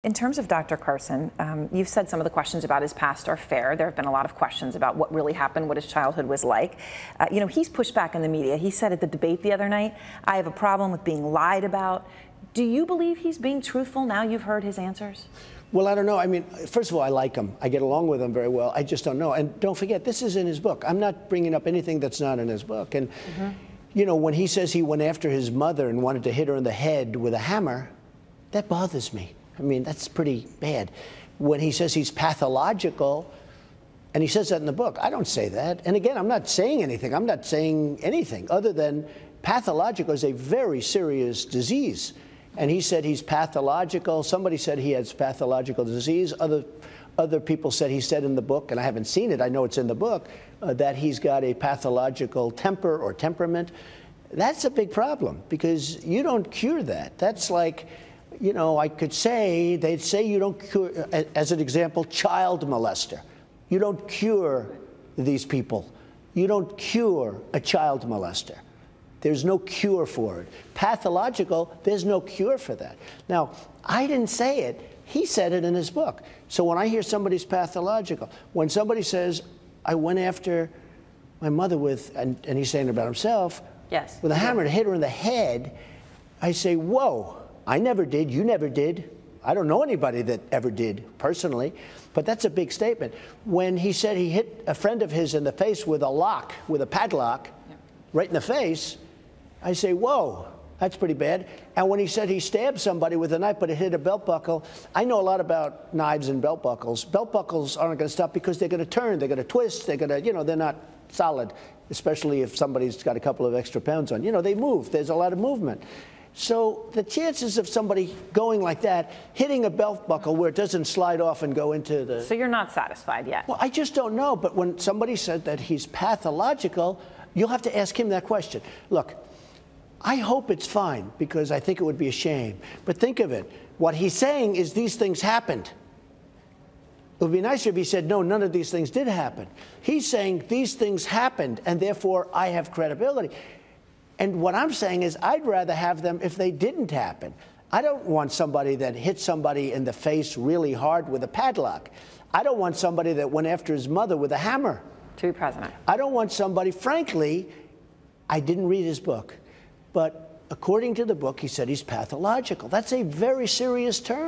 In terms of Dr. Carson, you've said some of the questions about his past are fair. There have been a lot of questions about what really happened, what his childhood was like. He's pushed back in the media. He said at the debate the other night, I have a problem with being lied about. Do you believe he's being truthful now you've heard his answers? Well, I don't know. I mean, first of all, I like him. I get along with him very well. I just don't know. And don't forget, this is in his book. I'm not bringing up anything that's not in his book. And, when he says he went after his mother and wanted to hit her in the head with a hammer, that bothers me. I mean, that's pretty bad. When he says he's pathological, and he says that in the book, I don't say that. And again, I'm not saying anything. I'm not saying anything other than pathological is a very serious disease. And he said he's pathological. Somebody said he has pathological disease. Other people said he said in the book, and I haven't seen it, I know it's in the book, that he's got a pathological temper or temperament. That's a big problem because you don't cure that. That's like, I could say, they'd say you don't cure, as an example, child molester. You don't cure these people. You don't cure a child molester. There's no cure for it. Pathological, there's no cure for that. Now, I didn't say it. He said it in his book. So when I hear somebody's pathological, when somebody says, I went after my mother with, and he's saying about himself, yes, with a hammer to hit her in the head, I say, whoa, I never did, you never did. I don't know anybody that ever did, personally, but that's a big statement. When he said he hit a friend of his in the face with a lock, with a padlock, right in the face, I say, whoa, that's pretty bad. And when he said he stabbed somebody with a knife, but it hit a belt buckle, I know a lot about knives and belt buckles. Belt buckles aren't going to stop because they're going to turn, they're going to twist, they're going to, they're not solid, especially if somebody's got a couple of extra pounds on. They move, there's a lot of movement. So the chances of somebody going like that, hitting a belt buckle where it doesn't slide off and go into the... So you're not satisfied yet? Well, I just don't know. But when somebody said that he's pathological, you'll have to ask him that question. Look, I hope it's fine because I think it would be a shame. But think of it. What he's saying is these things happened. It would be nicer if he said, no, none of these things did happen. He's saying these things happened, and therefore I have credibility. And what I'm saying is I'd rather have them if they didn't happen. I don't want somebody that hit somebody in the face really hard with a padlock. I don't want somebody that went after his mother with a hammer. To be president. I don't want somebody, frankly, I didn't read his book, but according to the book, he said he's pathological. That's a very serious term.